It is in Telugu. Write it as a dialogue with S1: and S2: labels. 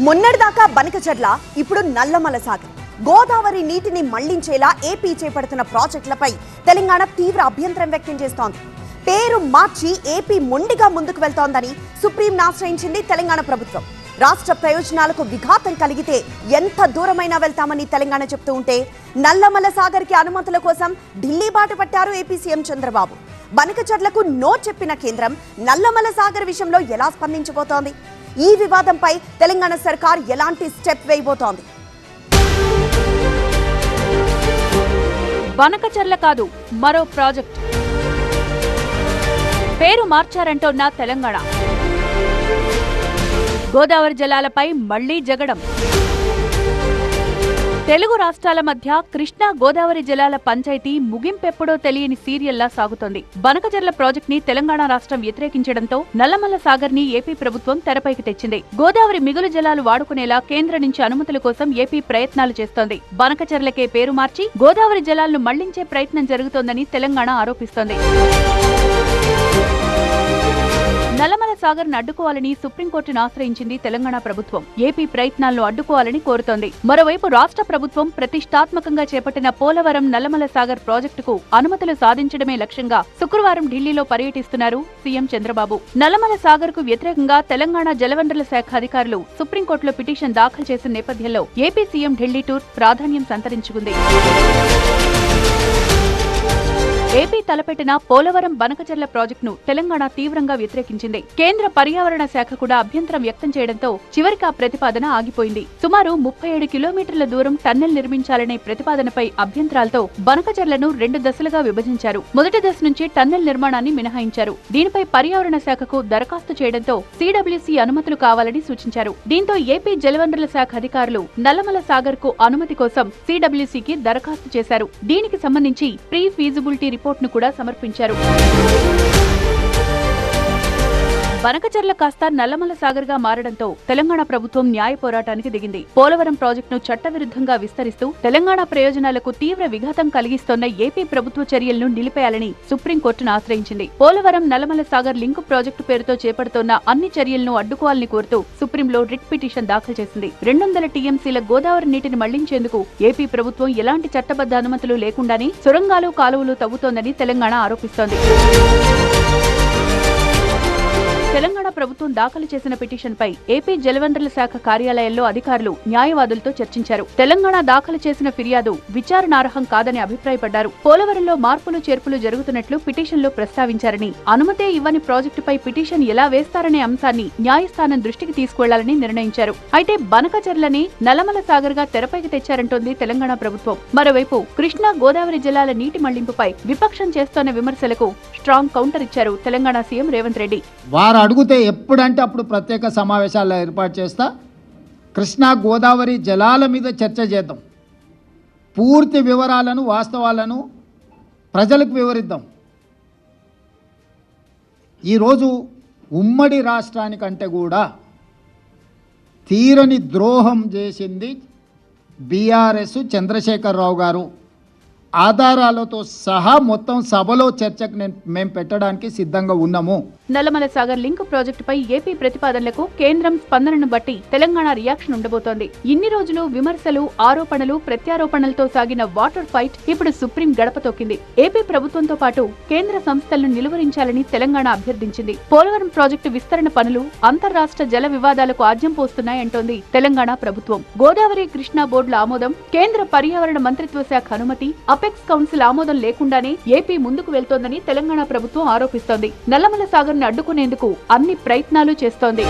S1: మొన్నటిదాకా బనకచర్ల, ఇప్పుడు నల్లమల సాగర్. గోదావరి నీటిని మళ్లించేలా ఏపీ చేపడుతున్న ప్రాజెక్టులపై తెలంగాణ తీవ్ర అభ్యంతరం వ్యక్తం చేస్తోంది. పేరు మార్చి ఏపీ మొండిగా ముందుకు వెళ్తోందని సుప్రీంను ఆశ్రయించింది తెలంగాణ ప్రభుత్వం. రాష్ట్ర ప్రయోజనాలకు విఘాతం కలిగితే ఎంత దూరమైనా వెళ్తామని తెలంగాణ చెప్తూ ఉంటే, నల్లమల సాగర్ కి అనుమతుల కోసం ఢిల్లీ బాట పట్టారు ఏపీ సీఎం చంద్రబాబు. బనకచర్లకు నో చెప్పిన కేంద్రం నల్లమల సాగర్ విషయంలో ఎలా స్పందించబోతోంది? ఈ వివాదంపై తెలంగాణ సర్కార్ ఎలాంటి స్టెప్ వేయబోతోంది?
S2: బనకచర్ల కాదు, మరో ప్రాజెక్ట్ పేరు మార్చారంటోన్న తెలంగాణ. గోదావరి జలాలపై మళ్లీ జగడం. తెలుగు రాష్ట్రాల మధ్య కృష్ణా గోదావరి జలాల పంచాయతీ ముగింపెప్పుడో తెలియని సీరియల్లా సాగుతోంది. బనకచర్ల ప్రాజెక్ట్ ని తెలంగాణ రాష్ట్రం వ్యతిరేకించడంతో నల్లమల సాగర్ ని ఏపీ ప్రభుత్వం తెరపైకి తెచ్చింది. గోదావరి మిగులు జలాలు వాడుకునేలా కేంద్రం నుంచి అనుమతుల కోసం ఏపీ ప్రయత్నాలు చేస్తోంది. బనకచర్లకే పేరు మార్చి గోదావరి జలాలను మళ్లించే ప్రయత్నం జరుగుతోందని తెలంగాణ ఆరోపిస్తోంది. నల్లమల సాగర్ ను అడ్డుకోవాలని సుప్రీంకోర్టును ఆశ్రయించింది తెలంగాణ ప్రభుత్వం. ఏపీ ప్రయత్నాలను అడ్డుకోవాలని కోరుతోంది. మరోవైపు రాష్ట్ర ప్రభుత్వం ప్రతిష్టాత్మకంగా చేపట్టిన పోలవరం నల్లమల సాగర్ ప్రాజెక్టుకు అనుమతులు సాధించడమే లక్ష్యంగా శుక్రవారం ఢిల్లీలో పర్యటిస్తున్నారు సీఎం చంద్రబాబు. నల్లమల సాగర్ కు వ్యతిరేకంగా తెలంగాణ జలవనరుల శాఖ అధికారులు సుప్రీంకోర్టులో పిటిషన్ దాఖలు చేసిన నేపథ్యంలో ఏపీ సీఎం ఢిల్లీ టూర్ ప్రాధాన్యం సంతరించుకుంది. ఏపీ తలపెట్టిన పోలవరం బనకచర్ల ప్రాజెక్టును తెలంగాణ తీవ్రంగా వ్యతిరేకించింది. కేంద్ర పర్యావరణ శాఖ కూడా అభ్యంతరం వ్యక్తం చేయడంతో చివరికి ఆ ప్రతిపాదన ఆగిపోయింది. సుమారు 37 కిలోమీటర్ల దూరం టన్నెల్ నిర్మించాలనే ప్రతిపాదనపై అభ్యంతరాలతో బనకచర్లను 2 దశలుగా విభజించారు. మొదటి దశ నుంచి టన్నెల్ నిర్మాణాన్ని మినహాయించారు. దీనిపై పర్యావరణ శాఖకు దరఖాస్తు చేయడంతో సిడబ్ల్యూసీ అనుమతులు కావాలని సూచించారు. దీంతో ఏపీ జలవనరుల శాఖ అధికారులు నల్లమల సాగర్ కు అనుమతి కోసం సిడబ్ల్యూసీకి దరఖాస్తు చేశారు. దీనికి సంబంధించి ప్రీ ఫీజిబిలిటీ రిపోర్ట్ ను కూడా సమర్పించారు. బనకచర్ల కాస్త నల్లమల సాగర్ గా మారడంతో తెలంగాణ ప్రభుత్వం న్యాయ పోరాటానికి దిగింది. పోలవరం ప్రాజెక్టును చట్టవిరుద్ధంగా విస్తరిస్తూ తెలంగాణ ప్రయోజనాలకు తీవ్ర విఘాతం కలిగిస్తోన్న ఏపీ ప్రభుత్వ చర్యలను నిలిపేయాలని సుప్రీంకోర్టును ఆశ్రయించింది. పోలవరం నల్లమల సాగర్ లింకు ప్రాజెక్టు పేరుతో చేపడుతోన్న అన్ని చర్యలను అడ్డుకోవాలని కోరుతూ సుప్రీంలో రిట్ పిటిషన్ దాఖలు చేసింది. 200 టీఎంసీల గోదావరి నీటిని మళ్లించేందుకు ఏపీ ప్రభుత్వం ఎలాంటి చట్టబద్ధ అనుమతులు లేకుండానే సొరంగాలు, కాలువలు తవ్వుతోందని తెలంగాణ ఆరోపిస్తోంది. తెలంగాణ ప్రభుత్వం దాఖలు చేసిన పిటిషన్పై ఏపీ జలవనరుల శాఖ కార్యాలయంలో అధికారులు న్యాయవాదులతో చర్చించారు. తెలంగాణ దాఖలు చేసిన ఫిర్యాదు విచారణార్హం కాదని అభిప్రాయపడ్డారు. పోలవరంలో మార్పులు చేర్పులు జరుగుతున్నట్లు పిటిషన్లో ప్రస్తావించారని, అనుమతే ఇవ్వని ప్రాజెక్టుపై పిటిషన్ ఎలా వేస్తారనే అంశాన్ని న్యాయస్థానం దృష్టికి తీసుకువెళ్లాలని నిర్ణయించారు. అయితే బనకచర్లని నల్లమల సాగర్ గా తెరపైకి తెచ్చారంటోంది తెలంగాణ ప్రభుత్వం. మరోవైపు కృష్ణా గోదావరి జలాల నీటి మళ్లింపుపై విపక్షం చేస్తోన్న విమర్శలకు స్ట్రాంగ్ కౌంటర్ ఇచ్చారు తెలంగాణ సీఎం రేవంత్ రెడ్డి.
S3: అడుగుతే ఎప్పుడంటే అప్పుడు ప్రత్యేక సమావేశాలు ఏర్పాటు చేస్తా, కృష్ణా గోదావరి జలాల మీద చర్చ చేద్దాం, పూర్తి వివరాలను వాస్తవాలను ప్రజలకు వివరిద్దాం. ఈరోజు ఉమ్మడి రాష్ట్రానికంటే కూడా తీరని ద్రోహం చేసింది బీఆర్ఎస్ చంద్రశేఖరరావు గారు. ఆధారాలతో సహా మొత్తం సభలో చర్చకు మేము పెట్టడానికి సిద్ధంగా ఉన్నాము.
S2: నల్లమల సాగర్ లింక్ ప్రాజెక్టుపై ఏపీ ప్రతిపాదనలకు కేంద్రం స్పందనను బట్టి తెలంగాణ రియాక్షన్ ఉండబోతోంది. ఇన్ని రోజులు విమర్శలు, ఆరోపణలు, ప్రత్యారోపణలతో సాగిన వాటర్ ఫైట్ ఇప్పుడు సుప్రీం గడప తొక్కింది. ఏపీ ప్రభుత్వంతో పాటు కేంద్ర సంస్థలను నిలువరించాలని తెలంగాణ అభ్యర్థించింది. పోలవరం ప్రాజెక్టు విస్తరణ పనులు అంతర్రాష్ట్ర జల వివాదాలకు ఆజ్యం పోస్తున్నాయంటోంది తెలంగాణ ప్రభుత్వం. గోదావరి, కృష్ణా బోర్డుల ఆమోదం, కేంద్ర పర్యావరణ మంత్రిత్వ శాఖ అనుమతి, అపెక్స్ కౌన్సిల్ ఆమోదం లేకుండానే ఏపీ ముందుకు వెళ్తోందని తెలంగాణ ప్రభుత్వం ఆరోపిస్తోంది. నల్లమల సాగర్ ని అడ్డుకునేందుకు అన్ని ప్రయత్నాలు చేస్తోంది.